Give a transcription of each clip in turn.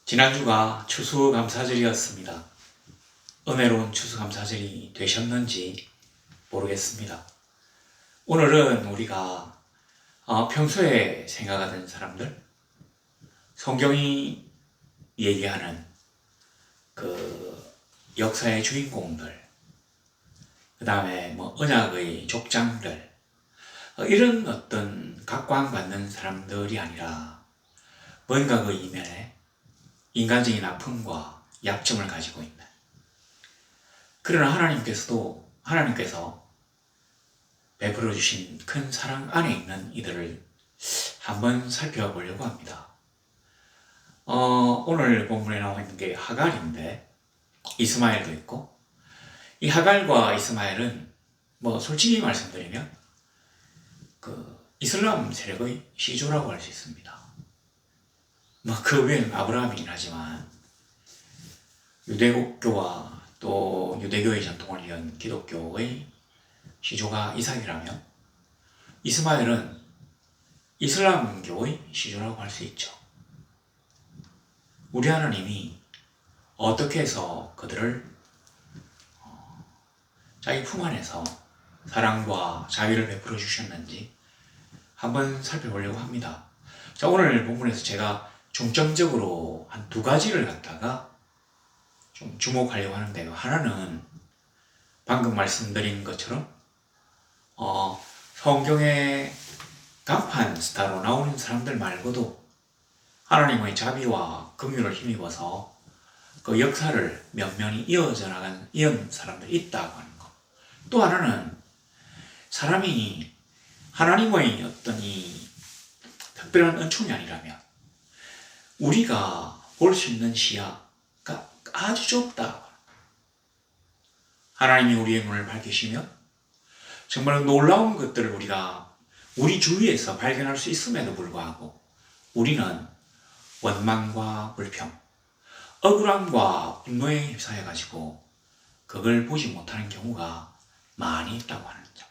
지난주가 추수감사절이었습니다. 은혜로운 추수감사절이 되셨는지 모르겠습니다. 오늘은 우리가 평소에 생각하던 사람들, 성경이 얘기하는 그 역사의 주인공들, 그 다음에 언약의 족장들, 이런 어떤 각광받는 사람들이 아니라 뭔가 그 이면에 인간적인 아픔과 약점을 가지고 있는, 그러나 하나님께서 베풀어 주신 큰 사랑 안에 있는 이들을 한번 살펴보려고 합니다. 오늘 본문에 나와 있는 게 하갈인데, 이스마엘도 있고, 이 하갈과 이스마엘은 솔직히 말씀드리면 그 이슬람 세력의 시조라고 할 수 있습니다. 그 위에는 아브라함이긴 하지만 유대교와 또 유대교의 전통을 이은 기독교의 시조가 이삭이라면, 이스마엘은 이슬람교의 시조라고 할 수 있죠. 우리 하나님이 어떻게 해서 그들을 자기 품 안에서 사랑과 자비를 베풀어 주셨는지 한번 살펴보려고 합니다. 자, 오늘 본문에서 제가 중점적으로 한 두 가지를 갖다가 좀 주목하려고 하는데요. 하나는 방금 말씀드린 것처럼 성경의 간판 스타로 나오는 사람들 말고도 하나님의 자비와 긍휼을 힘입어서 그 역사를 면면히 이은 사람들이 있다고 하는 것. 또 하나는 사람이 하나님의 어떤 이 특별한 은총이 아니라면 우리가 볼 수 있는 시야가 아주 좁다. 하나님이 우리의 눈을 밝히시면 정말 놀라운 것들을 우리가 우리 주위에서 발견할 수 있음에도 불구하고 우리는 원망과 불평, 억울함과 분노에 휩싸여가지고 그걸 보지 못하는 경우가 많이 있다고 하는 점.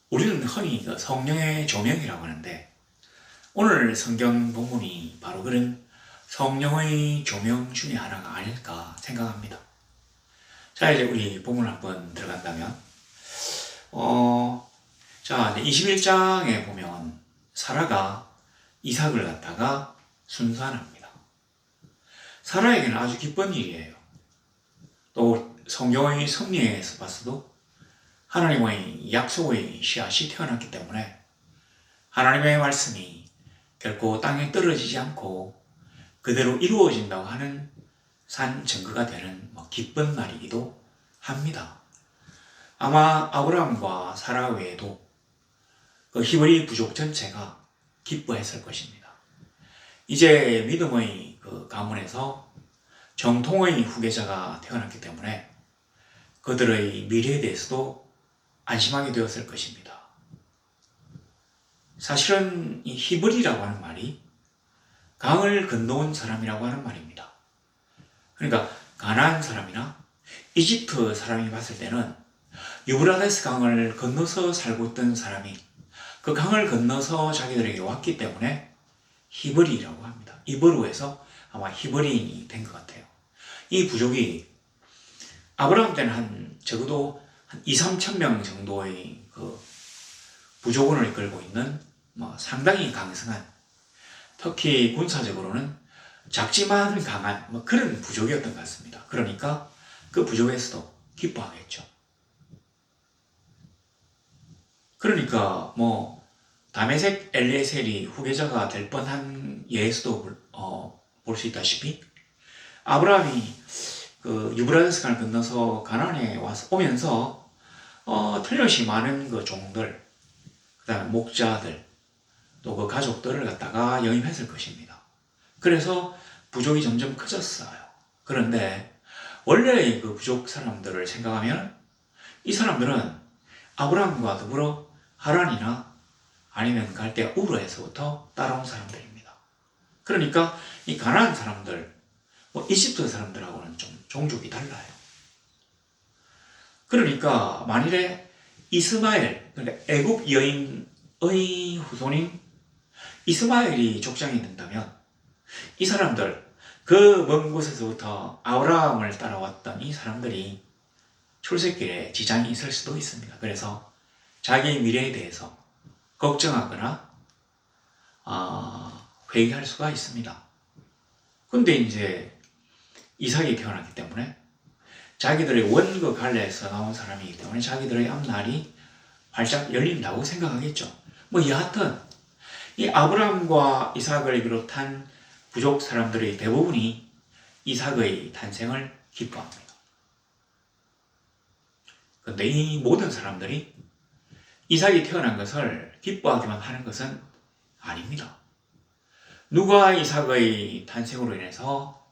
우리는 흔히 성령의 조명이라고 하는데, 오늘 성경 본문이 바로 그런 성령의 조명 중에 하나가 아닐까 생각합니다. 자, 이제 우리 본문 한번 들어간다면, 자, 21장에 보면 사라가 이삭을 갖다가 순산합니다. 사라에게는 아주 기쁜 일이에요. 또 성경의 섭리에서 봤어도 하나님의 약속의 씨앗이 태어났기 때문에 하나님의 말씀이 결코 땅에 떨어지지 않고 그대로 이루어진다고 하는 산 증거가 되는 기쁜 날이기도 합니다. 아마 아브라함과 사라 외에도 그 히브리 부족 전체가 기뻐했을 것입니다. 이제 믿음의 그 가문에서 정통의 후계자가 태어났기 때문에 그들의 미래에 대해서도 안심하게 되었을 것입니다. 사실은 이 히브리라고 하는 말이 강을 건너온 사람이라고 하는 말입니다. 그러니까 가나안 사람이나 이집트 사람이 봤을 때는 유브라데스 강을 건너서 살고 있던 사람이 그 강을 건너서 자기들에게 왔기 때문에 히브리라고 합니다. 이브루에서 아마 히브리인이 된 것 같아요. 이 부족이 아브라함 때는 적어도 한 2~3천 명 정도의 그 부족원을 이끌고 있는 상당히 강성한, 특히 군사적으로는 작지만 강한 그런 부족이었던 것 같습니다. 그러니까 그 부족에서도 기뻐하겠죠. 그러니까 다메섹 엘리에셀이 후계자가 될 뻔한 예에서도 볼 수 있다시피 아브라함이 그 유브라데스 강을 건너서 가나안에 오면서 틀림없이 많은 그 종들, 그다음에 목자들, 또 그 가족들을 갖다가 영입했을 것입니다. 그래서 부족이 점점 커졌어요. 그런데 원래 그 부족 사람들을 생각하면 이 사람들은 아브라함과 더불어 하란이나 아니면 갈대아 우르에서부터 따라온 사람들입니다. 그러니까 이 가나안 사람들, 이집트 사람들하고는 좀 종족이 달라요. 그러니까 만일에 이스마엘, 그러니까 애굽 여인의 후손인 이스마엘이 족장이 된다면 이 사람들, 그 먼 곳에서부터 아브라함을 따라왔던 이 사람들이 출세길에 지장이 있을 수도 있습니다. 그래서 자기 미래에 대해서 걱정하거나 회의할 수가 있습니다. 근데 이제 이삭이 태어났기 때문에 자기들의 원그 갈래에서 나온 사람이기 때문에 자기들의 앞날이 활짝 열린다고 생각하겠죠. 뭐 여하튼 이 아브라함과 이삭을 비롯한 부족 사람들의 대부분이 이삭의 탄생을 기뻐합니다. 그런데 이 모든 사람들이 이삭이 태어난 것을 기뻐하기만 하는 것은 아닙니다. 누가 이삭의 탄생으로 인해서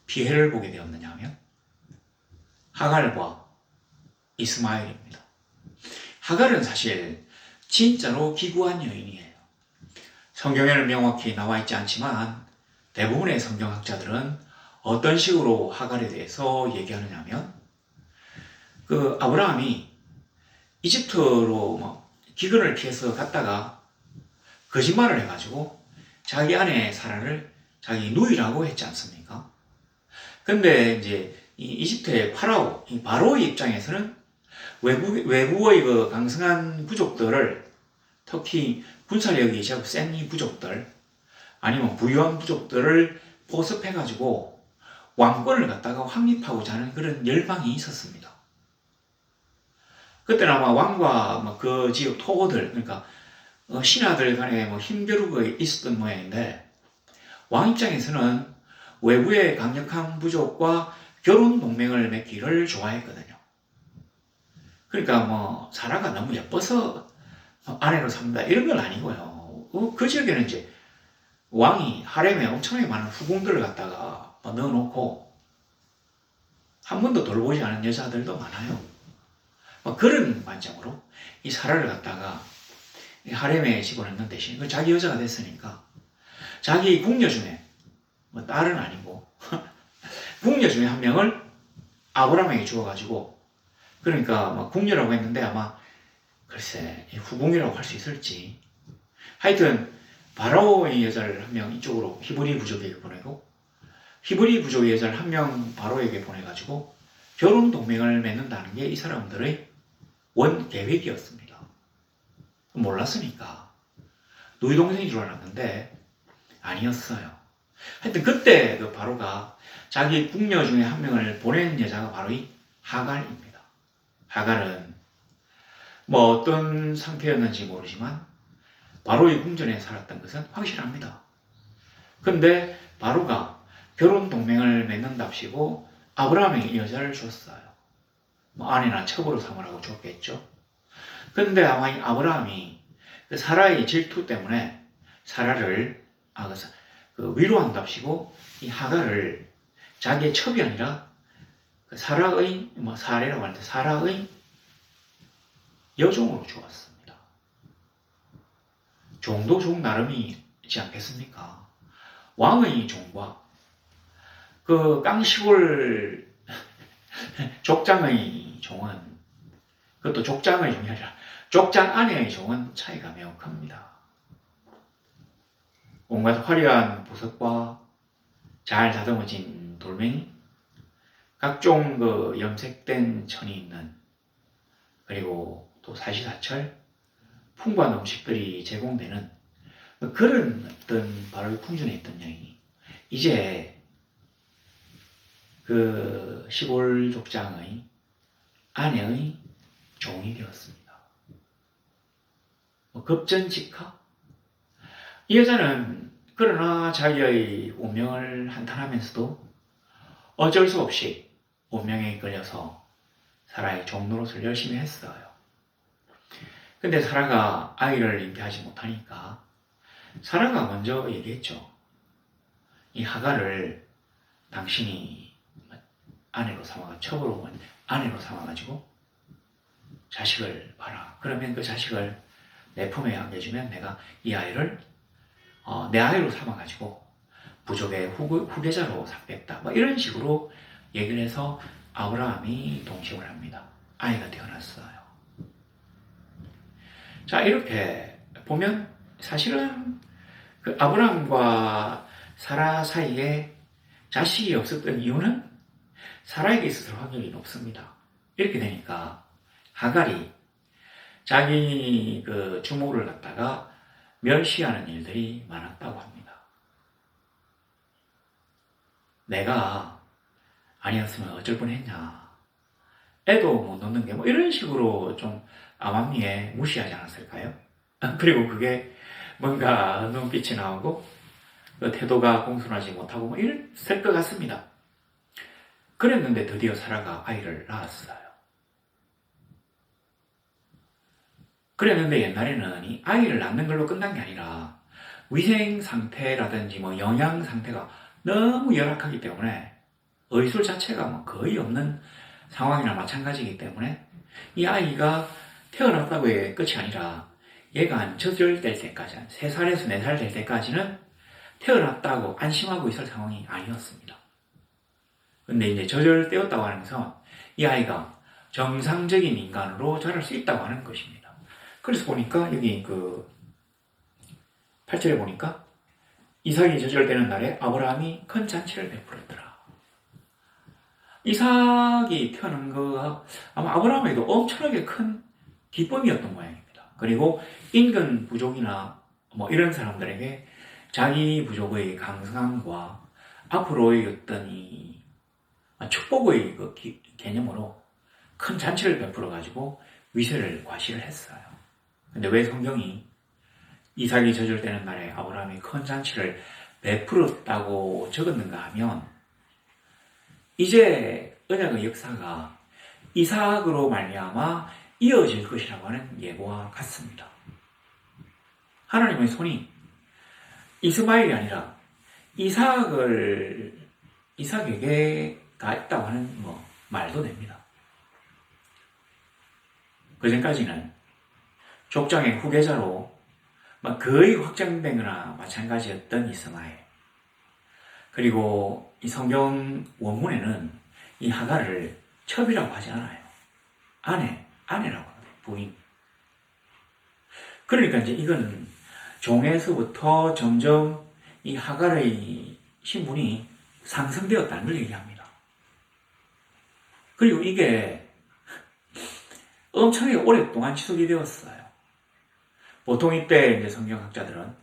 피해를 보게 되었느냐 하면 하갈과 이스마엘입니다. 하갈은 사실 진짜로 기구한 여인이에요. 성경에는 명확히 나와 있지 않지만 대부분의 성경학자들은 어떤 식으로 하갈에 대해서 얘기하느냐 하면 그 아브라함이 이집트로 기근을 피해서 갔다가 거짓말을 해가지고 자기 아내 사라를 자기 누이라고 했지 않습니까? 근데 이제 이 이집트의 파라오, 이 바로의 입장에서는 외부의 그 강성한 부족들을, 특히 군사력이 제법 센 이 부족들, 아니면 부유한 부족들을 보습해가지고 왕권을 갖다가 확립하고자 하는 그런 열망이 있었습니다. 그때는 아마 왕과 그 지역 토호들, 그러니까 신하들 간에 힘겨루고 있었던 모양인데, 왕 입장에서는 외부의 강력한 부족과 결혼 동맹을 맺기를 좋아했거든요. 그러니까 사라가 너무 예뻐서 아내로 삼다 이런 건 아니고요. 그 지역에는 이제 왕이 하렘에 엄청나게 많은 후궁들을 갖다가 넣어놓고 한 번도 돌보지 않은 여자들도 많아요. 그런 관점으로 이 사라를 갖다가 하렘에 집어넣는 대신 자기 여자가 됐으니까 자기 궁녀 중에 딸은 아니고 궁녀 중에 한 명을 아브라함에게 주어가지고, 그러니까 궁녀라고 했는데 아마 글쎄 후궁이라고 할 수 있을지, 하여튼 바로의 여자를 한 명 이쪽으로 히브리 부족에게 보내고 히브리 부족의 여자를 한 명 바로에게 보내가지고 결혼 동맹을 맺는다는 게 이 사람들의 원 계획이었습니다. 몰랐으니까 누이 동생인 줄 알았는데 아니었어요. 하여튼 그때 그 바로가 자기 궁녀 중에 한 명을 보낸 여자가 바로 이 하갈입니다. 하갈은 어떤 상태였는지 모르지만 바로의 궁전에 살았던 것은 확실합니다. 근데 바로가 결혼 동맹을 맺는답시고 아브라함에게 이 여자를 줬어요. 아내나 첩으로 삼으라고 줬겠죠. 근데 아마 이 아브라함이 그 사라의 질투 때문에 사라를 위로한답시고 이 하갈을 자기의 첩이 아니라 그 사라의 사례라고 하는데 사라의 여종으로 주었습니다. 종도 종 나름이지 않겠습니까? 왕의 종과 그 깡시골 족장의 종은, 그것도 족장의 종이 아니라 족장 안의 종은 차이가 매우 큽니다. 온갖 화려한 보석과 잘 다듬어진 돌멩이, 각종 그 염색된 천이 있는, 그리고 또 사시사철 풍부한 음식들이 제공되는 그런 어떤 바로 궁전에 있던 여인이 이제 그 시골 족장의 아내의 종이 되었습니다. 급전직하? 이 여자는 그러나 자기의 운명을 한탄하면서도 어쩔 수 없이 운명에 끌려서 사라의 종 노릇을 열심히 했어요. 근데 사라가 아이를 잉태하지 못하니까 사라가 먼저 얘기했죠. 이 하갈을 당신이 아내로 삼아가 첩으로 아내로 삼아가지고 자식을 봐라. 그러면 그 자식을 내 품에 안겨주면 내가 이 아이를 내 아이로 삼아가지고 부족의 후계자로 삼겠다. 이런 식으로 얘기를 해서 아브라함이 동침을 합니다. 아이가 태어났어요. 자, 이렇게 보면 사실은 그 아브라함과 사라 사이에 자식이 없었던 이유는 사라에게 있어서 확률이 높습니다. 이렇게 되니까 하갈이 자기 그 주모를 갖다가 멸시하는 일들이 많았다고 합니다. 내가 아니었으면 어쩔 뻔했냐. 애도 못 놓는 게 뭐 이런 식으로 좀 암암리에 무시하지 않았을까요? 그리고 그게 뭔가 눈빛이 나오고 그 태도가 공손하지 못하고 뭐 이랬을 것 같습니다. 그랬는데 드디어 사라가 아이를 낳았어요. 그랬는데 옛날에는 이 아이를 낳는 걸로 끝난 게 아니라 위생 상태라든지 뭐 영양 상태가 너무 열악하기 때문에 의술 자체가 뭐 거의 없는 상황이나 마찬가지이기 때문에 이 아이가 태어났다고 해 끝이 아니라 얘가 한 저절될 때까지 한 3살에서 4살 될 때까지는 태어났다고 안심하고 있을 상황이 아니었습니다. 근데 이제 저절되었다고 하면서 이 아이가 정상적인 인간으로 자랄 수 있다고 하는 것입니다. 그래서 보니까 여기 그 8절에 보니까 이삭이 저절되는 날에 아브라함이 큰 잔치를 베풀었더라. 이삭이 태어난 거가 아마 아브라함에게도 엄청나게 큰 기쁨이었던 모양입니다. 그리고 인근 부족이나 뭐 이런 사람들에게 자기 부족의 강성함과 앞으로의 어떤 이 축복의 그 개념으로 큰 잔치를 베풀어 가지고 위세를 과시를 했어요. 근데 왜 성경이 이삭이 저절되는 날에 아브라함이 큰 잔치를 베풀었다고 적었는가 하면 이제 언약의 역사가 이삭으로 말미암아 이어질 것이라고 하는 예고와 같습니다. 하나님의 손이 이스마엘이 아니라 이삭에게 가 있다고 하는 뭐 말도 됩니다. 그전까지는 족장의 후계자로 거의 확정된 거나 마찬가지였던 이스마엘. 그리고 이 성경 원문에는 이 하갈을 첩이라고 하지 않아요. 아내라고 합니다. 부인. 그러니까 이제 이건 종에서부터 점점 이 하갈의 신분이 상승되었다는 걸 얘기합니다. 그리고 이게 엄청나게 오랫동안 지속이 되었어요. 보통 이때 이제 성경학자들은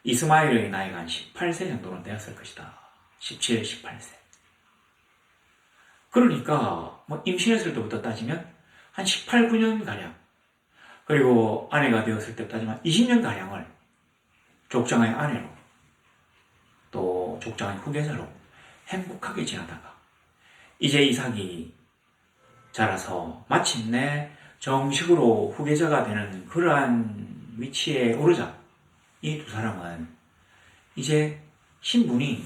이스마엘의 나이가 한 18세 정도는 되었을 것이다. 17, 18세. 그러니까 뭐 임신했을 때부터 따지면 한 18, 9년가량, 그리고 아내가 되었을 때 따지면 20년가량을 족장의 아내로 또 족장의 후계자로 행복하게 지나다가 이제 이삭이 자라서 마침내 정식으로 후계자가 되는 그러한 위치에 오르자 이 두 사람은 이제 신분이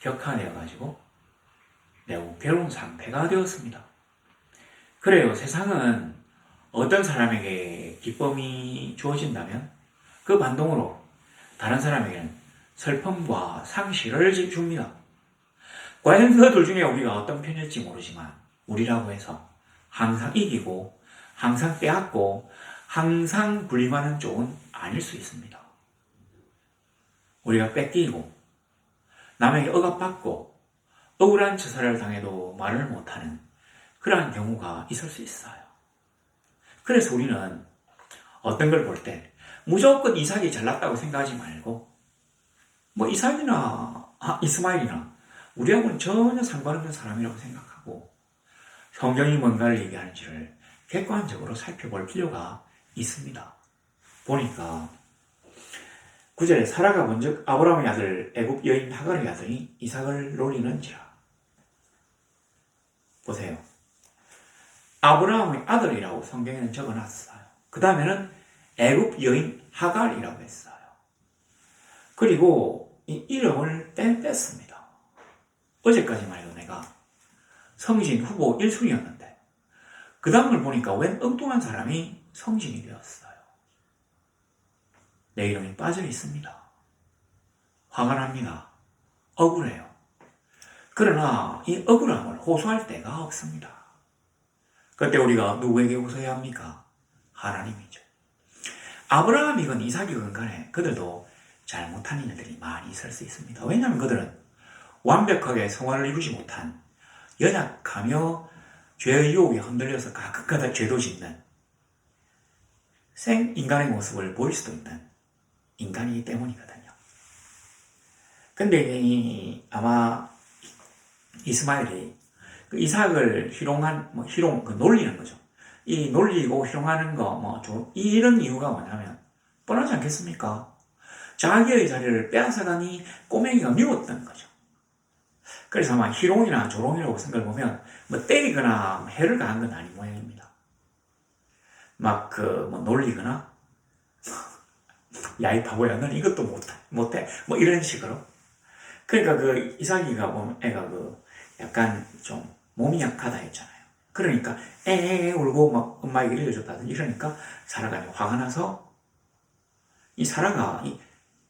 격화되어가지고 매우 괴로운 상태가 되었습니다. 그래요. 세상은 어떤 사람에게 기쁨이 주어진다면 그 반동으로 다른 사람에게는 슬픔과 상실을 줍니다. 과연 그 둘 중에 우리가 어떤 편일지 모르지만 우리라고 해서 항상 이기고 항상 빼앗고 항상 군림하는 쪽은 아닐 수 있습니다. 우리가 뺏기고 남에게 억압받고 억울한 처사를 당해도 말을 못하는 그러한 경우가 있을 수 있어요. 그래서 우리는 어떤 걸 볼 때 무조건 이삭이 잘났다고 생각하지 말고 뭐 이삭이나 이스마엘이나 우리하고는 전혀 상관없는 사람이라고 생각하고 성경이 뭔가를 얘기하는지를 객관적으로 살펴볼 필요가 있습니다. 보니까 9절에 사라가 먼저 아브라함의 아들 애굽 여인 하갈의 아들이 이삭을 놀리는지라. 보세요. 아브라함의 아들이라고 성경에는 적어놨어요. 그 다음에는 애굽 여인 하갈이라고 했어요. 그리고 이 이름을 뺐습니다. 어제까지만 해도 내가 성진 후보 1순위였는데 그 다음을 보니까 웬 엉뚱한 사람이 성진이 되었어요. 내 이름이 빠져 있습니다. 화가 납니다. 억울해요. 그러나 이 억울함을 호소할 데가 없습니다. 그때 우리가 누구에게 호소해야 합니까? 하나님이죠. 아브라함이건 이삭이건 간에 그들도 잘못한 일들이 많이 있을 수 있습니다. 왜냐하면 그들은 완벽하게 성화를 이루지 못한 연약하며 죄의 유혹에 흔들려서 가끔가다 죄도 짓는 생 인간의 모습을 보일 수도 있는 인간이기 때문이거든요. 근데 아마 이스마엘이 그 이삭을 희롱, 놀리는 거죠. 이 놀리고 희롱하는 거, 이런 이유가 뭐냐면, 뻔하지 않겠습니까? 자기의 자리를 빼앗아가니 꼬맹이가 미웠던 거죠. 그래서 아마 희롱이나 조롱이라고 생각해보면, 때리거나 해를 가한 건 아닌 모양입니다. 놀리거나, 야, 이 바보야, 너는 이것도 못해. 이런 식으로. 그러니까 이삭이가 보면 애가 약간 좀 몸이 약하다 했잖아요. 그러니까 울고 엄마에게 일려줬다든지 이러니까 사라가 화가 나서 이 사라가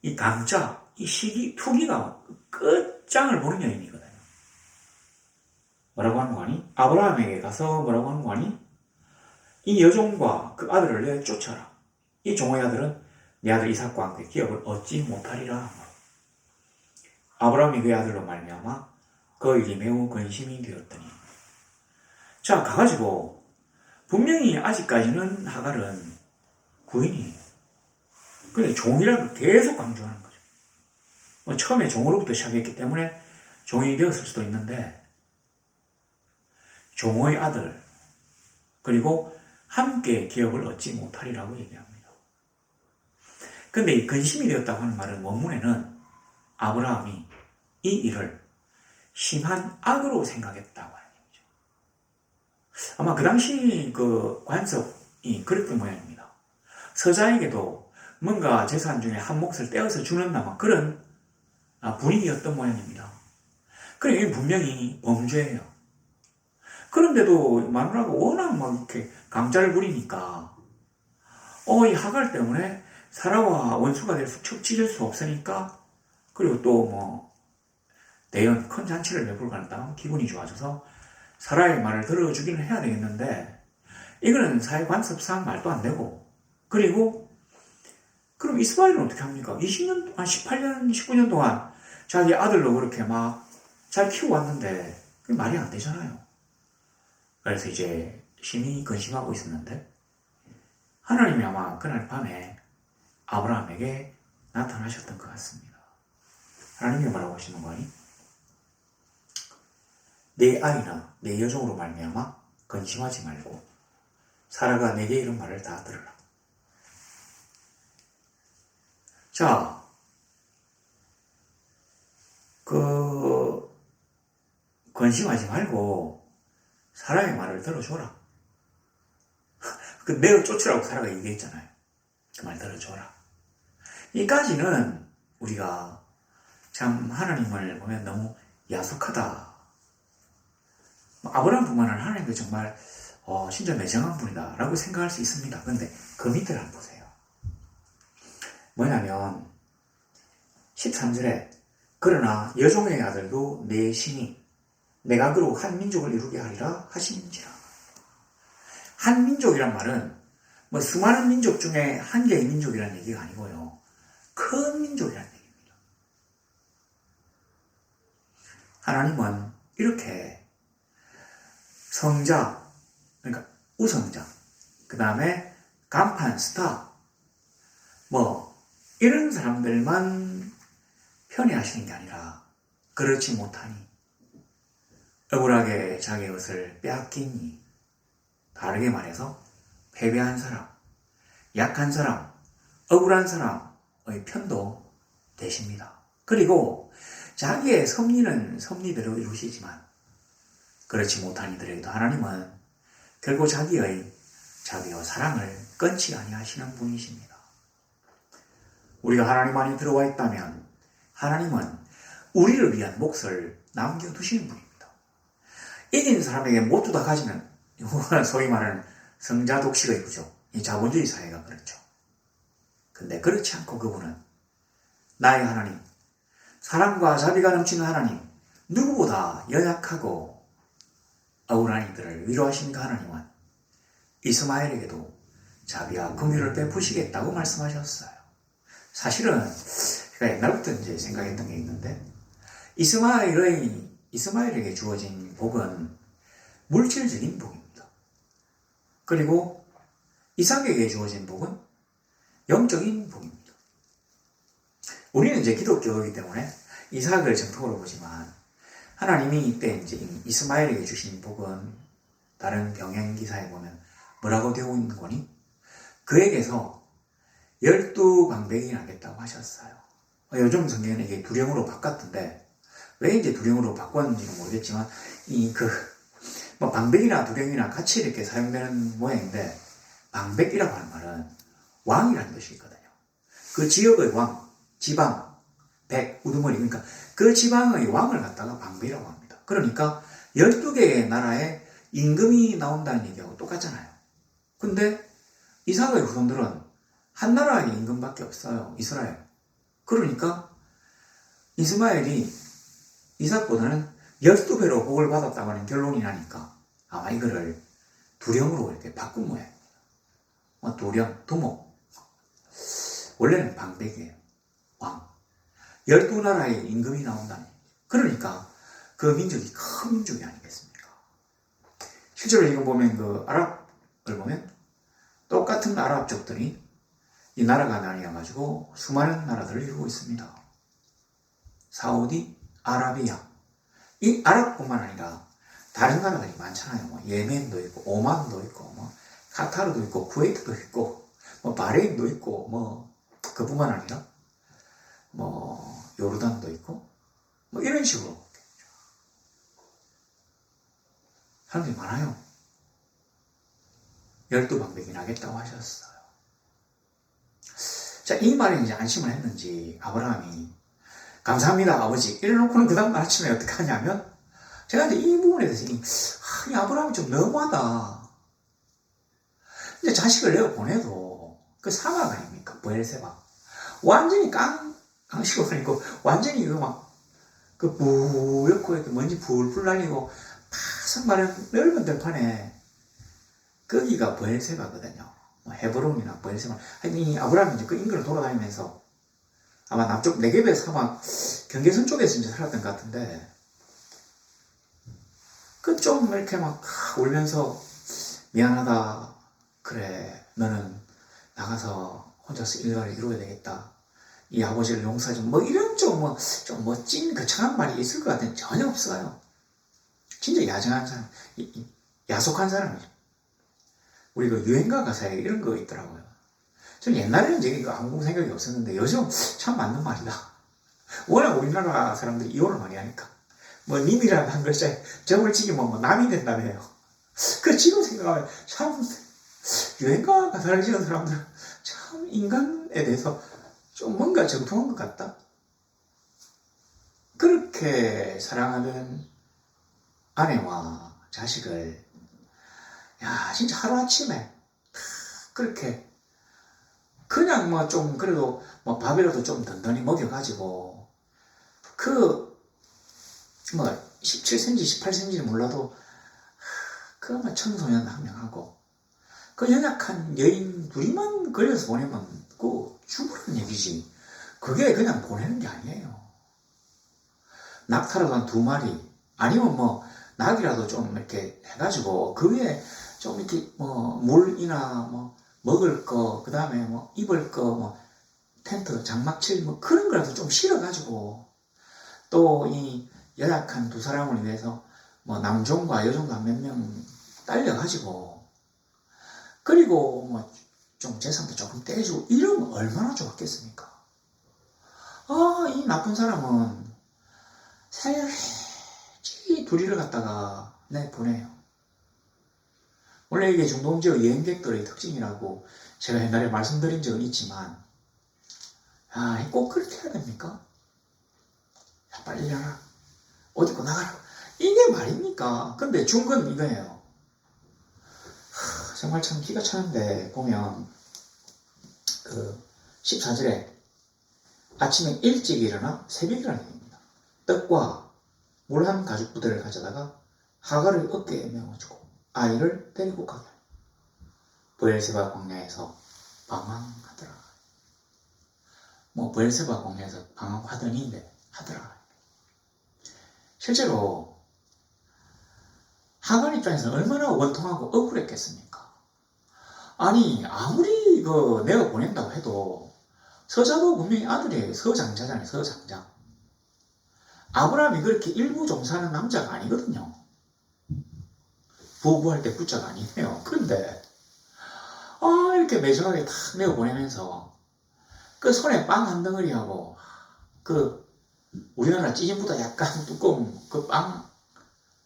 이 강자, 이 투기가 끝장을 보는 여인이거든요. 뭐라고 하는 거 아니? 아브라함에게 가서 뭐라고 하는 거 아니? 이 여종과 그 아들을 내쫓아라. 이 종의 아들은 내 아들 이삭과 함께 기업을 얻지 못하리라. 아브라함이 그의 아들로 말미암아 그 일이 매우 근심이 되었더니, 자, 가가지고 분명히 아직까지는 하갈은 부인이에요. 근데 종이라고 계속 강조하는 거죠. 처음에 종으로부터 시작했기 때문에 종이 되었을 수도 있는데, 종의 아들, 그리고 함께 기업을 얻지 못하리라고 얘기합니다. 근데 이 근심이 되었다고 하는 말은 원문에는 아브라함이 이 일을 심한 악으로 생각했다고 하는 얘기죠. 아마 그 당시 관습이 그랬던 모양입니다. 서자에게도 뭔가 재산 중에 한 몫을 떼어서 주는 그런 분위기였던 모양입니다. 그래, 이게 분명히 범죄예요. 그런데도 마누라가 워낙 이렇게 강자를 부리니까, 이 하갈 때문에 사라와 원수가 돼서 척지질 수 없으니까, 그리고 또 대연 큰 잔치를 베풀고 간다. 기분이 좋아져서 사라의 말을 들어주기는 해야 되겠는데, 이거는 사회 관습상 말도 안 되고, 그리고 그럼 이스마엘은 어떻게 합니까? 20년, 한 18년, 19년 동안 자기 아들로 그렇게 잘 키워왔는데 그게 말이 안 되잖아요. 그래서 이제 심히 근심하고 있었는데, 하나님이 아마 그날 밤에 아브라함에게 나타나셨던 것 같습니다. 하나님이 뭐라고 하시는 거 아니? 내 아이나 내 여종으로 말미암아 근심하지 말고 사라가 내게 이런 말을 다 들으라. 자, 근심하지 말고 사라의 말을 들어줘라. 내어 쫓으라고 사라가 얘기했잖아요. 그 말 들어줘라. 이까지는 우리가 참 하나님을 보면 너무 야속하다. 아브라함뿐만 아니라 하나님도 정말 진짜 매정한 분이다 라고 생각할 수 있습니다. 근데 그 밑을 한번 보세요. 뭐냐면 13절에 그러나 여종의 아들도 내 신이 내가 그로 한 민족을 이루게 하리라 하시는지라. 한 민족이란 말은 수많은 민족 중에 한 개의 민족이라는 얘기가 아니고요. 큰 민족이라는 얘기입니다. 하나님은 이렇게 성자, 그러니까 우성자, 그 다음에 간판, 스타, 이런 사람들만 편애하시는 게 아니라 그렇지 못하니 억울하게 자기의 것을 빼앗기니, 다르게 말해서 패배한 사람, 약한 사람, 억울한 사람의 편도 되십니다. 그리고 자기의 섭리는 섭리대로 이루시지만 그렇지 못한 이들에게도 하나님은 결국 자기의 자비와 사랑을 끊지 아니하시는 분이십니다. 우리가 하나님 안에 들어와 있다면 하나님은 우리를 위한 몫을 남겨두시는 분입니다. 이긴 사람에게 모두 다 가지면 소위 말하는 성자 독식의 구조, 이 자본주의 사회가 그렇죠. 근데 그렇지 않고 그분은 나의 하나님, 사랑과 자비가 넘치는 하나님, 누구보다 연약하고 억울한 이들을 위로하신 그 하나님은 이스마엘에게도 자비와 긍휼을 베푸시겠다고 말씀하셨어요. 사실은 제가 옛날부터 이제 생각했던 게 있는데, 이스마엘에게 주어진 복은 물질적인 복입니다. 그리고 이삭에게 주어진 복은 영적인 복입니다. 우리는 이제 기독교이기 때문에 이삭을 정통으로 보지만, 하나님이 이때 이제 이스마엘에게 주신 복은 다른 병행 기사에 보면 뭐라고 되어 있는 거니? 그에게서 12방백이 나겠다고 하셨어요. 요즘 성경에는 이게 두령으로 바꿨던데, 왜 이제 두령으로 바꿨는지는 모르겠지만, 방백이나 두령이나 같이 이렇게 사용되는 모양인데, 방백이라고 하는 말은 왕이라는 뜻이 있거든요. 그 지역의 왕, 지방, 백, 우두머리, 그러니까 그 지방의 왕을 갖다가 방백이라고 합니다. 그러니까 12개의 나라에 임금이 나온다는 얘기하고 똑같잖아요. 근데 이삭의 후손들은 한 나라의 임금밖에 없어요. 이스라엘. 그러니까 이스마엘이 이삭보다는 12배로 복을 받았다고 하는 결론이 나니까 아마 이거를 두령으로 이렇게 바꾼 모양입니다. 두령, 두목. 원래는 방백이에요. 왕. 12나라의 임금이 나온다는 얘기죠. 그러니까 그 민족이 큰 민족이 아니겠습니까? 실제로 이거 보면 그 아랍을 보면 똑같은 아랍족들이 이 나라가 나뉘어가지고 수많은 나라들을 이루고 있습니다. 사우디, 아라비아. 이 아랍뿐만 아니라 다른 나라들이 많잖아요. 뭐 예멘도 있고, 오만도 있고, 뭐 카타르도 있고, 쿠웨이트도 있고, 뭐 바레인도 있고, 뭐 그뿐만 아니라 뭐 요르단도 있고, 뭐 이런 식으로 사람들이 많아요. 12방백이 나겠다고 하셨어요. 자, 이 말에 이제 안심을 했는지 아브라함이 감사합니다 아버지 이래놓고는 그 다음 아침에 어떻게 하냐면, 제가 이제 이 부분에 대해서 이 아브라함이 좀 너무하다. 이제 자식을 내어 보내도 그 사막 아닙니까? 브엘세바. 완전히 깡식으로 다니고, 완전히 그 뿌옇고 이렇게 먼지 풀풀 날리고 파삭 마른 넓은 들판에, 거기가 브엘세바거든요. 헤브론이나 브엘세바. 이 아브라함이 이제 그 인근을 돌아다니면서 아마 남쪽 네게베 사막 경계선 쪽에서 이제 살았던 것 같은데, 그 좀 이렇게 막 울면서 미안하다. 그래, 너는 나가서 혼자서 일가를 이루어야 되겠다. 이 아버지를 용서해 좀, 이런 좀 멋진 거창한 말이 있을 것 같은데 전혀 없어요. 진짜 야정한 사람, 야속한 사람이죠. 우리 그 유행가 가사에 이런 거 있더라고요. 저는 옛날에는 이거 아무 생각이 없었는데 요즘 참 맞는 말이다. 워낙 우리나라 사람들이 이혼을 많이 하니까. 님이라는 한 글자에 점을 찍으면 남이 된다며요. 그 지금 생각하면 참 유행가 가사를 지은 사람들 참 인간에 대해서 좀 뭔가 정통한 것 같다. 그렇게 사랑하는 아내와 자식을 진짜 하루아침에 그렇게 그냥 좀 그래도 밥이라도 좀 든든히 먹여가지고 17cm, 18cm는 몰라도 청소년 한 명하고 그 연약한 여인 둘이만 걸려서 보내면 죽으라는 얘기지. 그게 그냥 보내는 게 아니에요. 낙타라도 한 2마리, 아니면 낙이라도 좀 이렇게 해가지고 그 위에 좀 이렇게 물이나 먹을 거, 그 다음에 입을 거, 텐트, 장막칠 그런 거라도 좀 실어가지고, 또 이 연약한 2사람을 위해서 남종과 여종과 몇 명 딸려가지고, 그리고 좀 재산도 조금 떼주고 이러면 얼마나 좋았겠습니까? 이 나쁜 사람은 살지 둘이를 갖다가 내보내요. 원래 이게 중동지역 여행객들의 특징이라고 제가 옛날에 말씀드린 적은 있지만, 꼭 그렇게 해야 됩니까? 빨리 가라. 어디고 나가라. 이게 말입니까? 근데 중건 이거예요. 정말 참 기가 차는데, 보면 14절에 아침에 일찍 일어나 새벽이라는 얘기입니다. 떡과 물 한 가죽 부대를 가져다가 하갈을 어깨에 메어주고 아이를 데리고 가게. 브엘세바 광야에서 방황하더라. 뭐 브엘세바 공략에서 방황하더니 하더라. 실제로 하간 입장에서는 얼마나 원통하고 억울했겠습니까? 아니 아무리 내가 보낸다고 해도 서자도 분명히 아들이 서장자잖아요. 서장자. 아브라함이 그렇게 일부 종사하는 남자가 아니거든요. 부부할 때 부자가 아니에요. 그런데 이렇게 매정하게 탁 내어보내면서 그 손에 빵 한 덩어리하고 우리나라 찌짐보다 약간 두꺼운 그 빵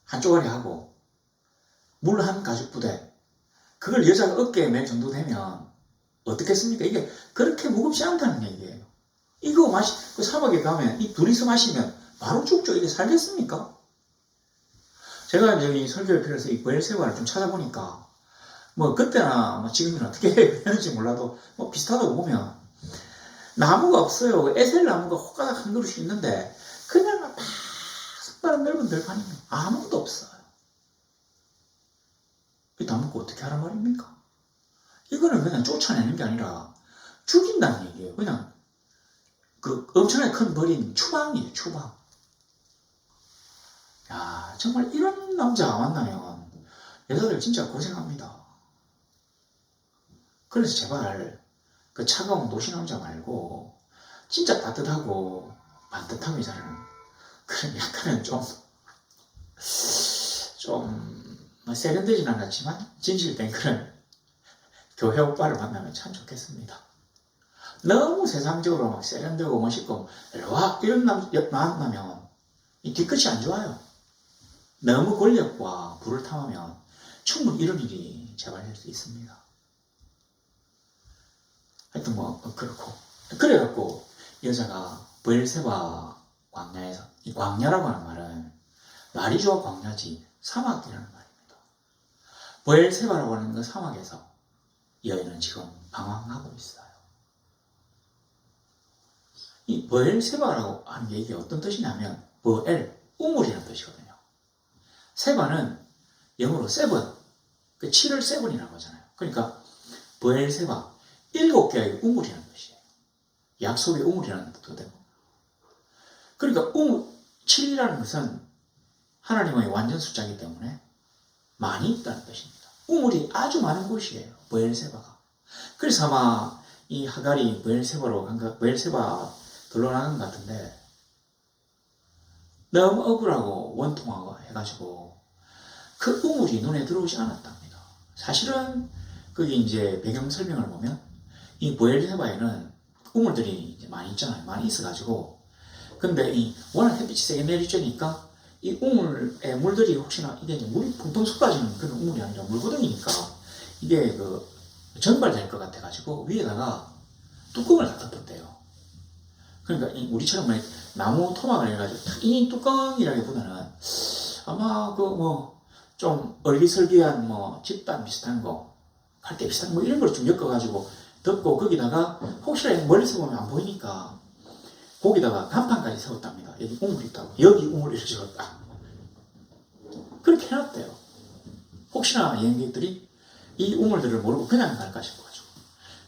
한 쪼가리하고 물 한 가죽 부대 그걸 여자가 어깨에 맬 정도 되면 어떻겠습니까? 이게 그렇게 무겁지 않다는 얘기예요. 이거 그 사막에 가면 이 둘이서 마시면 바로 죽죠. 이게 살겠습니까? 제가 이제 이 설교를 필요해서 이 브엘세바를 좀 찾아보니까 뭐 그때나 뭐 지금은 어떻게 했는지 몰라도 뭐 비슷하다고 보면 나무가 없어요. 에셀 나무가 호가닥 한 그루씩 있는데 그냥 다 손바닥 넓은 들판이면 아무것도 없어요. 이 나무가 어떻게 하란 말입니까? 이거는 그냥 쫓아내는 게 아니라 죽인다는 얘기예요. 그냥 엄청나게 큰 버린 추방이에요. 추방. 야, 정말 이런 남자 만나면 여자들 진짜 고생합니다. 그래서 제발 그 차가운 도시 남자 말고 진짜 따뜻하고 반듯하게 자라는 그런 약간은 뭐 세련되진 않았지만 진실된 그런 교회 오빠를 만나면 참 좋겠습니다. 너무 세상적으로 막 세련되고 멋있고 와 이런 남자 만나면 이 뒤끝이 안 좋아요. 너무 권력과 부를 탐하면 충분히 이런 일이 재발할 수 있습니다. 하여튼 뭐 그렇고 그래갖고 여자가 브엘세바 광야에서 이 광야라고 하는 말은 말이 좋아 광야지 사막이라는 말입니다. 브엘세바라고 하는 그 사막에서 여인은 지금 방황하고 있어요. 이 브엘세바라고 하는 게 이게 어떤 뜻이냐면 브엘 우물이라는 뜻이거든요. 세바는 영어로 세븐, 그 7을 세븐이라고 하잖아요. 그러니까 브엘세바 7개의 우물이라는 뜻이에요. 약속의 우물이라는 뜻도 되고. 그러니까 7이라는 것은 하나님의 완전 숫자이기 때문에 많이 있다는 뜻입니다. 우물이 아주 많은 곳이에요. 브엘세바가. 그래서 아마 이 하갈이 브엘세바 들러나간 것 같은데 너무 억울하고 원통하고 해가지고 그 우물이 눈에 들어오지 않았답니다. 사실은 거기 이제 배경 설명을 보면 이 브엘세바에는 우물들이 이제 많이 있잖아요. 많이 있어가지고 근데 워낙 햇빛이 세게 내리쬐니까 이 우물에 물들이 혹시나 이게 물이 붕붕 쏟아지는 그런 우물이 아니라 물구덩이니까 이게 전발될 것 같아가지고 위에다가 뚜껑을 갖다 뒀대요. 그러니까 우리처럼 나무 토막을 해가지고 이 뚜껑이라기보다는 아마 좀 얼기설기한 집단 비슷한 거, 갈대 비슷한 이런 걸 좀 엮어가지고 덮고 거기다가 혹시나 멀리서 보면 안 보이니까 거기다가 간판까지 세웠답니다. 여기 우물이 있다고. 여기 우물을 지었다. 그렇게 해놨대요. 혹시나 여행객들이 이 우물들을 모르고 그냥 갈까 싶어가지고.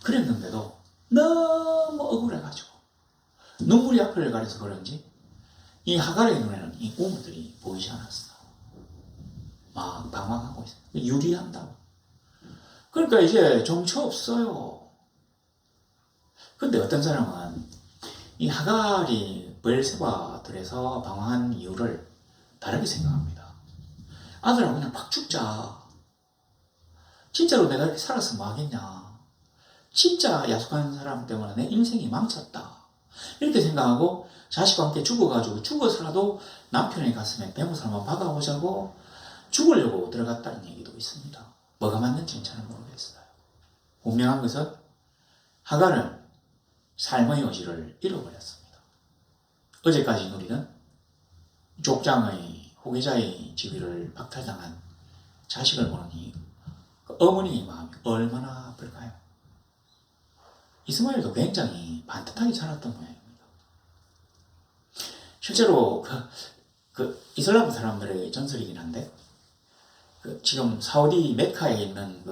그랬는데도 너무 억울해가지고 눈물이 앞을 가려서 그런지 이 하갈의 눈에는 이 우물들이 보이지 않았어. 막 방황하고 있어. 유리한다고. 그러니까 이제 정처 없어요. 근데 어떤 사람은 이 하갈이 브엘세바들에서 방황한 이유를 다르게 생각합니다. 아들아 그냥 팍 죽자. 진짜로 내가 이렇게 살아서 뭐 하겠냐. 진짜 야속한 사람 때문에 내 인생이 망쳤다. 이렇게 생각하고 자식과 함께 죽어가지고 죽어서라도 남편의 가슴에 배못을 한번 박아보자고 죽으려고 들어갔다는 얘기도 있습니다. 뭐가 맞는지는 잘 모르겠어요. 분명한 것은 하갈은 삶의 의지를 잃어버렸습니다. 어제까지 우리는 족장의 후계자의 지위를 박탈당한 자식을 보니 그 어머니의 마음이 얼마나 아플까요? 이스마엘도 굉장히 반듯하게 자랐던 모양입니다. 실제로 이슬람 사람들의 전설이긴 한데 지금 사우디 메카에 있는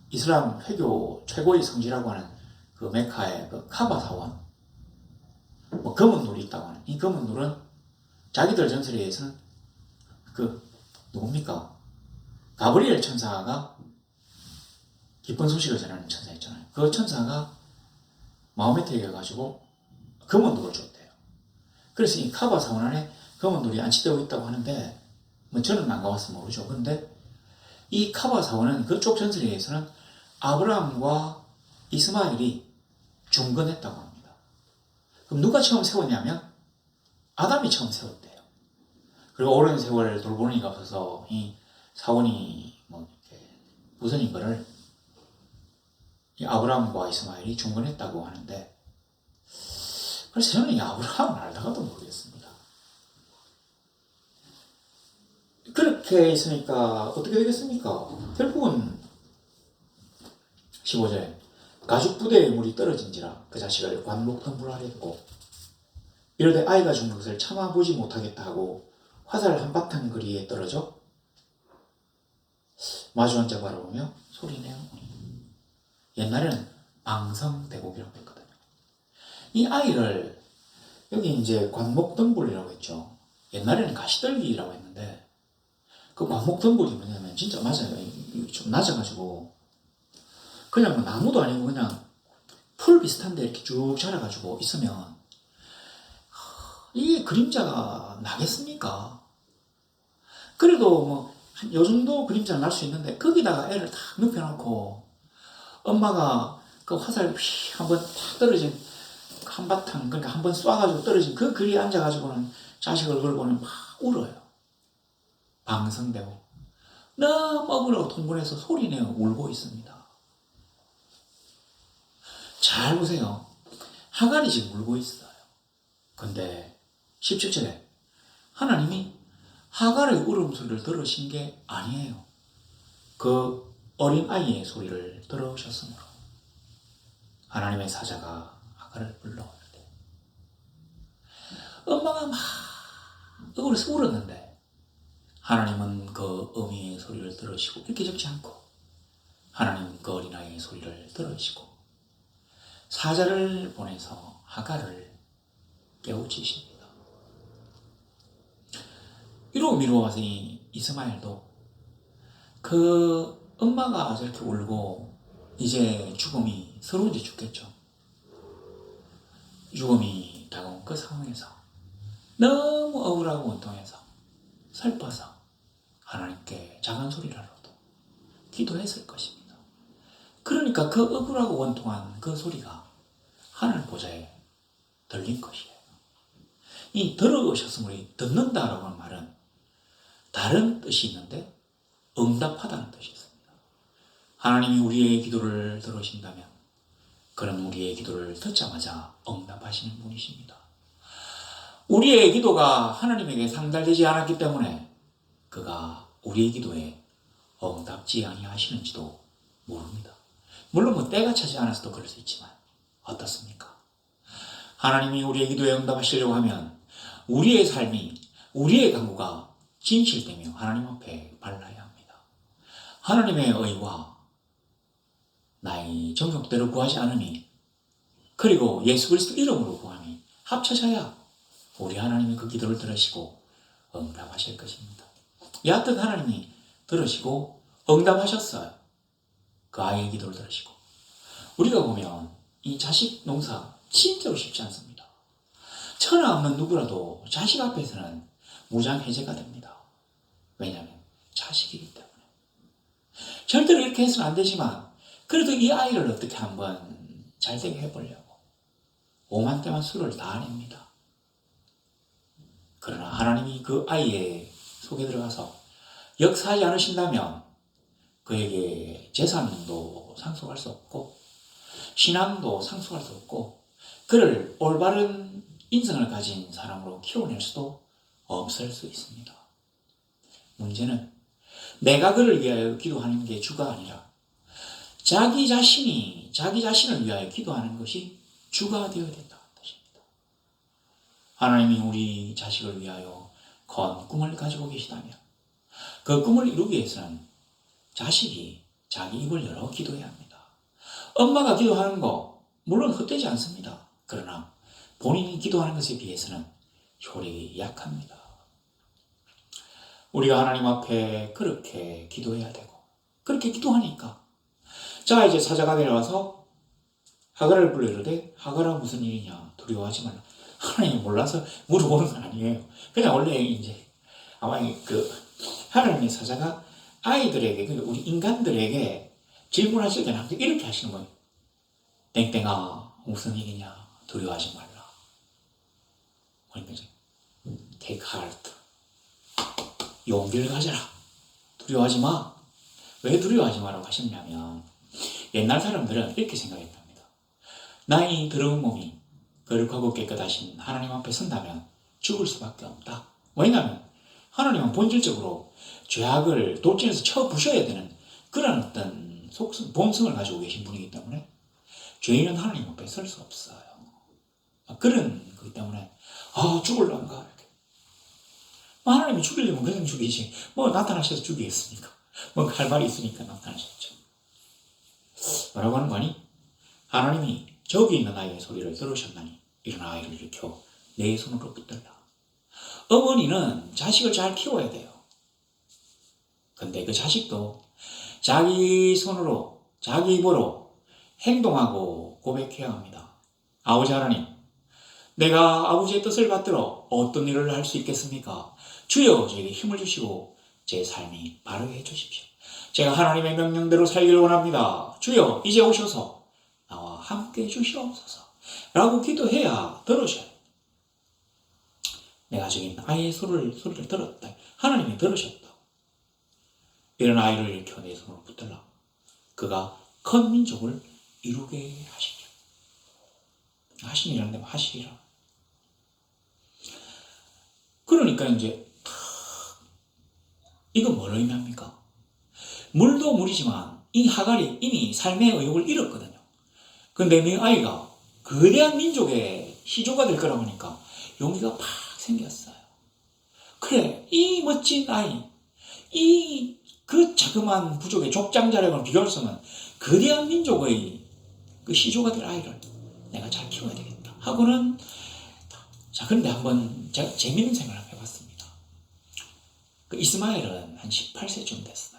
이슬람 회교 최고의 성지라고 하는 그 메카의 카바 사원 뭐 검은 놀이 있다고 하는 이 검은 놀은 자기들 전설에 의해서는 누굽니까? 가브리엘 천사가 기쁜 소식을 전하는 천사 있잖아요. 그 천사가 마호메트에게 가가지고 검은 돌을 줬대요. 그래서 이 카바 사원 안에 검은 돌이 안치되고 있다고 하는데, 뭐 저는 안 가봐서 모르죠. 근데 이 카바 사원은 그쪽 전설에 의해서는 아브라함과 이스마엘이 중건했다고 합니다. 그럼 누가 처음 세웠냐면 아담이 처음 세웠대요. 그리고 오랜 세월 돌보니가 없어서 이 사원이 뭐 이렇게 부서진 거를 이 아브라함과 이스마엘이 중건했다고 하는데, 그래서 저는 이 아브라함을 알다가도 모르겠습니다. 그렇게 있으니까 어떻게 되겠습니까? 결국은 15절에 가죽 부대에 물이 떨어진지라 그 자식을 관목등불하려 했고 이르되 아이가 죽는 것을 참아보지 못하겠다 하고 화살 한바탕 거리에 떨어져 마주 앉아 바라보며 소리내어 우니. 옛날에는 방성대곡이라고 했거든요. 이 아이를 여기 이제 관목등불이라고 했죠. 옛날에는 가시떨기라고 했는데 그 관목등불이 뭐냐면 진짜 맞아요. 좀 낮아가지고 그냥 뭐 나무도 아니고 그냥 풀 비슷한데 이렇게 쭉 자라가지고 있으면 이게 그림자가 나겠습니까? 그래도 뭐 요 정도 그림자는 날 수 있는데 거기다가 애를 딱 눕혀놓고 엄마가 그 화살 한번 탁 떨어진 한바탕, 그러니까 한번 쏴가지고 떨어진 그 거리에 앉아가지고는 자식을 걸고는 막 울어요. 방성되고 너무 억울하고 통분해서 소리내어 울고 있습니다. 잘 보세요. 하갈이 지금 울고 있어요. 근데 17절에 하나님이 하갈의 울음소리를 들으신 게 아니에요. 그 어린 아이의 소리를 들으셨으므로 하나님의 사자가 하갈을 불러오는데 엄마가 막 억울해서 울었는데 하나님은 그 어미의 소리를 들으시고 이렇게 적지 않고 하나님은 그 어린아이의 소리를 들으시고 사자를 보내서 하갈을 깨우치십니다. 이러고 미루어서 이스마엘도 그 엄마가 저렇게 울고 이제 죽음이 서로 이제 죽겠죠. 죽음이 다가온 그 상황에서 너무 억울하고 원통해서 슬퍼서 하나님께 작은 소리라도 기도했을 것입니다. 그러니까 그 억울하고 원통한 그 소리가 하늘 보좌에 들린 것이에요. 이 들으셨으므로 듣는다라고 하는 말은 다른 뜻이 있는데 응답하다는 뜻이 있습니다. 하나님이 우리의 기도를 들으신다면 그는 우리의 기도를 듣자마자 응답하시는 분이십니다. 우리의 기도가 하나님에게 상달되지 않았기 때문에 그가 우리의 기도에 응답지 아니하시는지도 모릅니다. 물론 뭐 때가 차지 않아서도 그럴 수 있지만 어떻습니까? 하나님이 우리의 기도에 응답하시려고 하면 우리의 삶이, 우리의 간구가 진실되며 하나님 앞에 발라야 합니다. 하나님의 의와 나의 정욕대로 구하지 않으니 그리고 예수 그리스도 이름으로 구하니 합쳐져야 우리 하나님이 그 기도를 들으시고 응답하실 것입니다. 여하튼 하나님이 들으시고 응답하셨어요. 그 아이의 기도를 들으시고. 우리가 보면 이 자식 농사 진짜로 쉽지 않습니다. 천하 없는 누구라도 자식 앞에서는 무장해제가 됩니다. 왜냐하면 자식이기 때문에. 절대로 이렇게 해서는 안 되지만 그래도 이 아이를 어떻게 한번 잘되게 해보려고 오만때만 수를 다 냅니다. 그러나 하나님이 그 아이의 속에 들어가서 역사하지 않으신다면 그에게 재산도 상속할 수 없고 신앙도 상속할 수 없고 그를 올바른 인성을 가진 사람으로 키워낼 수도 없을 수 있습니다. 문제는 내가 그를 위하여 기도하는 게 주가 아니라 자기 자신을 위하여 기도하는 것이 주가 되어야 된다는 뜻입니다. 하나님이 우리 자식을 위하여 건 꿈을 가지고 계시다면 그 꿈을 이루기 위해서는 자식이 자기 입을 열어 기도해야 합니다. 엄마가 기도하는 거 물론 헛되지 않습니다. 그러나 본인이 기도하는 것에 비해서는 효력이 약합니다. 우리가 하나님 앞에 그렇게 기도해야 되고, 그렇게 기도하니까, 자, 이제 사자가 내려와서 하갈을 불러 이르되, 하갈아 무슨 일이냐, 두려워하지 말라. 하나님이 몰라서 물어보는 건 아니에요. 그냥 원래 이제 아마 하나님의 사자가 아이들에게, 그러니까 우리 인간들에게 질문하실 때는 항상 이렇게 하시는 거예요. 땡땡아 무슨 일이냐, 두려워하지 말라. 그러니까 take heart, 용기를 가져라. 두려워하지 마. 왜 두려워하지 마라고 하셨냐면, 옛날 사람들은 이렇게 생각했답니다. 나의 더러운 몸이 거룩하고 깨끗하신 하나님 앞에 선다면 죽을 수밖에 없다. 왜냐하면 하나님은 본질적으로 죄악을 돌진해서 쳐 부셔야 되는 그런 어떤 본성을 가지고 계신 분이기 때문에 죄인은 하나님 앞에 설 수 없어요. 그런 거기 때문에 죽을란가 이렇게. 하나님이 죽이려면 그냥 죽이지, 나타나셔서 죽이겠습니까? 할 말이 있으니까 나타나셨죠. 뭐라고 하는 거니? 하나님이 저기 있는 아이의 소리를 들으셨나니 일어나 아이를 일으켜 내 손으로 붙들라. 어머니는 자식을 잘 키워야 돼요. 근데 그 자식도 자기 손으로, 자기 입으로 행동하고 고백해야 합니다. 아버지 하나님, 내가 아버지의 뜻을 받들어 어떤 일을 할 수 있겠습니까? 주여 저에게 힘을 주시고 제 삶이 바르게 해주십시오. 제가 하나님의 명령대로 살기를 원합니다. 주여 이제 오셔서 나와 함께 해주시옵소서 라고 기도해야 들으셔요. 내가 저기 있는 아이의 소리를 들었다. 하나님이 들으셨다. 이런 아이를 일으켜 내 손으로 붙들라. 그가 큰 민족을 이루게 하시죠. 하시니라는 데만 하시리라. 그러니까 이제 이건 뭘 의미합니까? 물도 물이지만 이 하갈이 이미 삶의 의욕을 잃었거든요. 근데 네 아이가 거대한 민족의 시조가 될 거라고 하니까 용기가 팍 생겼어요. 그래, 이 멋진 아이, 그 자그마한 부족의 족장자력을 비교할 수 없는 거대한 민족의 그 시조가 될 아이를 내가 잘 키워야 되겠다 하고는, 자, 그런데 한번 제가 재밌는 생각을 해봤습니다. 그 이스마엘은 한 18세쯤 됐어요.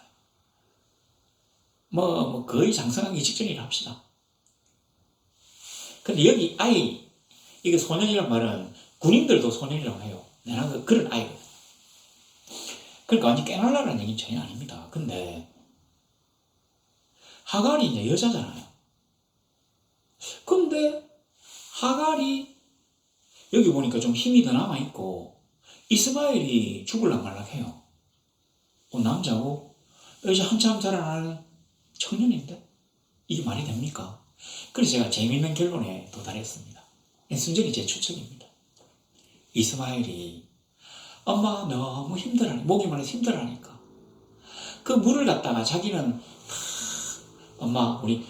거의 장성하기 직전이라 합시다. 근데 여기 아이, 이게 소년이란 말은 군인들도 소년이라고 해요. 내가 그런 아이거든. 그러니까 완전 깨날라라는 얘기는 전혀 아닙니다. 근데 하갈이 이제 여자잖아요. 근데 하갈이 여기 보니까 좀 힘이 더 남아있고 이스마엘이 죽을락 말락해요. 남자고 이제 한참 자라나는 청년인데 이게 말이 됩니까? 그래서 제가 재미있는 결론에 도달했습니다. 순전히 제 추측입니다. 이스마엘이 엄마 너무 힘들어하니, 목이 말라서 힘들어하니까 그 물을 갖다가 자기는 엄마 우리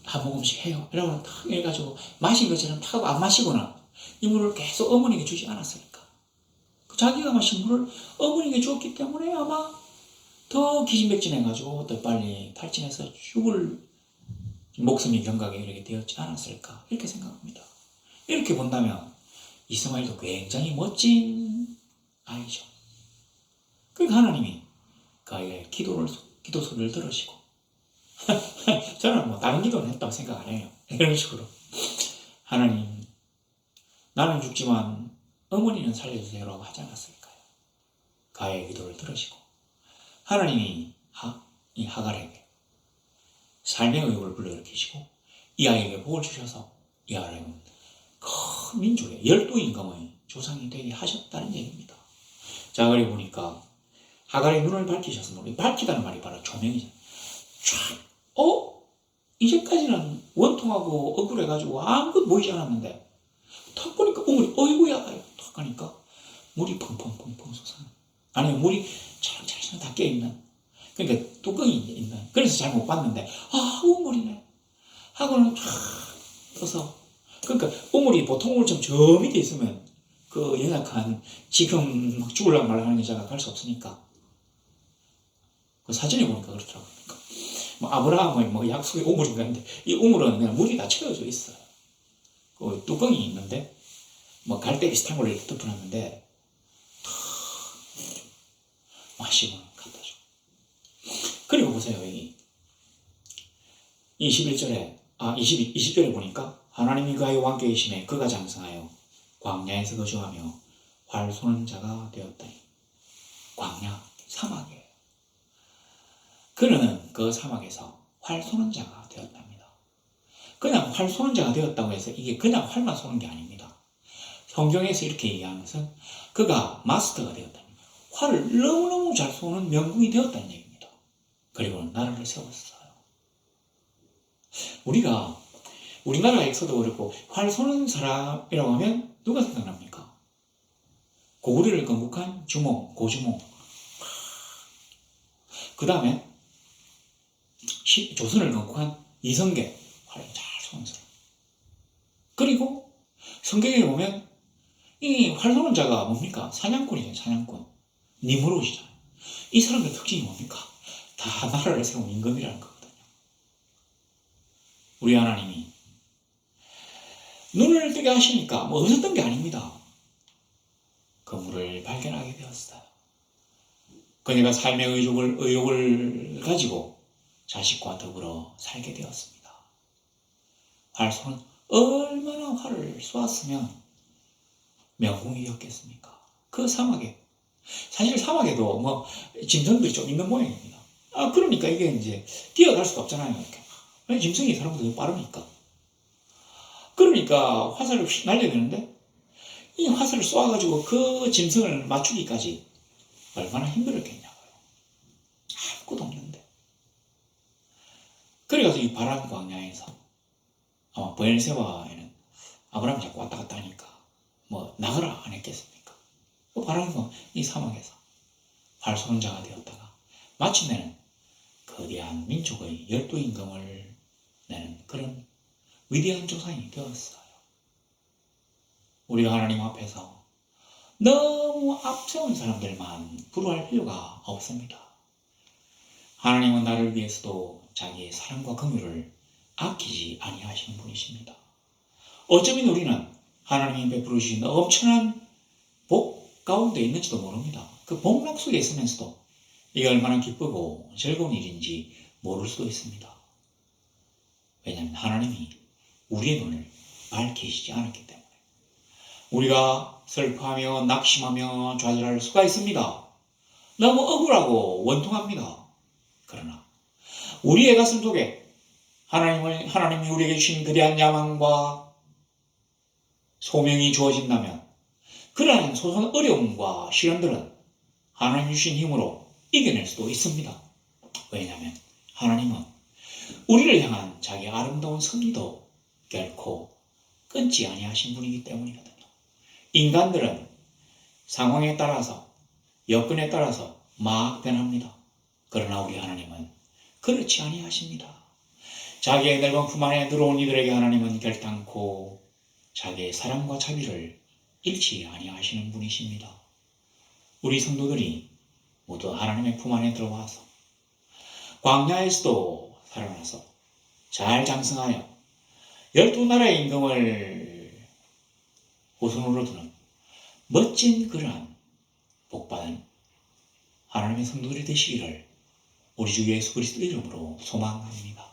한 모금씩 해요 이러고 탁 해가지고 마신 것처럼 탁 안 마시거나 이 물을 계속 어머니에게 주지 않았으니까 자기가 마신 물을 어머니에게 줬기 때문에 아마 더 기진맥진해가지고 더 빨리 탈진해서 죽을 목숨이 경각에 이르게 되었지 않았을까 이렇게 생각합니다. 이렇게 본다면 이스마엘도 굉장히 멋진 아이죠. 그러니까 하나님이 그 아이의 기도 소리를 들으시고 저는 다른 기도는 했다고 생각 안 해요. 이런 식으로 하나님 나는 죽지만 어머니는 살려주세요라고 하지 않았을까요? 그 아이의 기도를 들으시고 하나님이 이 하갈에게 삶의 의욕을 불러일으키시고 이 아이에게 복을 주셔서 이 아이는 큰 민족의 12임금의 조상이 되게 하셨다는 얘기입니다. 자, 그리 보니까 하갈의 눈을 밝히셔서, 밝히다는 말이 바로 조명이죠. 이제까지는 원통하고 억울해가지고 아무것도 보이지 않았는데 탁 보니까 우물이 어이구야 탁 가니까 물이 펑펑펑펑 솟아나. 아니면 물이 차랑차랑 다 깨있는, 그러니까 뚜껑이 있는, 그래서 잘 못 봤는데 우물이네 하고는 쫙 떠서, 그러니까 우물이 보통 우물처럼 저 밑에 있으면 그 연약한 지금 막 죽으려고 말하는 여자가 갈 수 없으니까 그 사진에 보니까 그렇더라고요. 그러니까 아브라함의 약속의 우물인가 했는데 이 우물은 그냥 물이 다 채워져 있어요. 그 뚜껑이 있는데 뭐 갈대 비슷한 걸로 이렇게 덮어놨는데 마시고는 갖다 줘. 그리고 보세요. 여기 20절에 보니까 하나님이 그와 함께 계심에 그가 장성하여 광야에서 거주하며 활 쏘는 자가 되었다니. 광야, 사막이에요. 그는 그 사막에서 활 쏘는 자가 되었답니다. 그냥 활 쏘는 자가 되었다고 해서 이게 그냥 활만 쏘는 게 아닙니다. 성경에서 이렇게 얘기하는 것은 그가 마스터가 되었다는 거예요. 활을 너무너무 잘 쏘는 명궁이 되었다는 얘기입니다. 그리고 나라를 세웠어요. 우리나라에서도 그렇고 활 쏘는 사람이라고 하면 누가 생각납니까? 고구려를 건국한 주몽, 고주몽. 그 다음에 조선을 건국한 이성계, 활을 잘 쏘는 사람. 그리고 성경에 보면 이 활 쏘는 자가 뭡니까? 사냥꾼이잖아요. 사냥꾼. 니무롯이잖아요. 이 사람들 특징이 뭡니까? 다 나라를 세운 임금이라는 거거든요. 우리 하나님이 눈을 뜨게 하시니까 뭐 없었던 게 아닙니다. 그물을 발견하게 되었어요. 그녀가 삶의 의욕을 가지고 자식과 더불어 살게 되었습니다. 활쏘는 얼마나 활을 쏘았으면 명궁이었겠습니까? 그 사막에, 사실 사막에도 뭐 짐승들이 좀 있는 모양입니다. 그러니까 이게 이제 뛰어갈 수가 없잖아요. 이렇게. 짐승이 사람보다 빠르니까. 그러니까 화살을 휙 날려내는데 이 화살을 쏘아가지고 그 짐승을 맞추기까지 얼마나 힘들었겠냐고요. 아무것도 없는데. 그래가지고 이 바람 광야에서 아마 브엘세바에는 아브라함이 자꾸 왔다 갔다 하니까 뭐 나가라 안 했겠습니까? 그 바람과 이 사막에서 활 쏘는 자가 되었다가 마침내는 거대한 민족의 12임금을 내는 그런 위대한 조상이 되었어요. 우리가 하나님 앞에서 너무 앞세운 사람들만 부러워할 필요가 없습니다. 하나님은 나를 위해서도 자기의 사랑과 긍휼을 아끼지 아니하시는 분이십니다. 어쩌면 우리는 하나님이 베풀어 주신 엄청난 복 가운데 있는지도 모릅니다. 그 복락 속에 있으면서도 이게 얼마나 기쁘고 즐거운 일인지 모를 수도 있습니다. 왜냐하면 하나님이 우리의 눈을 밝히시지 않았기 때문에. 우리가 슬퍼하며 낙심하며 좌절할 수가 있습니다. 너무 억울하고 원통합니다. 그러나 우리의 가슴 속에 하나님이 우리에게 주신 거대한 야망과 소명이 주어진다면 그러한 소소한 어려움과 시련들은 하나님 주신 힘으로 이겨낼 수도 있습니다. 왜냐하면 하나님은 우리를 향한 자기 아름다운 섭리도 결코 끊지 아니하신 분이기 때문이거든요. 인간들은 상황에 따라서 여건에 따라서 막 변합니다. 그러나 우리 하나님은 그렇지 아니하십니다. 자기의 넓은 품 안에 들어온 이들에게 하나님은 결단코 자기의 사랑과 자비를 잃지 아니하시는 분이십니다. 우리 성도들이 모두 하나님의 품 안에 들어와서 광야에서도 살아나서 잘 장성하여 12나라의 임금을 후손으로 두는 멋진 그러한 복받은 하나님의 성도들이 되시기를 우리 주 예수 그리스도 이름으로 소망합니다.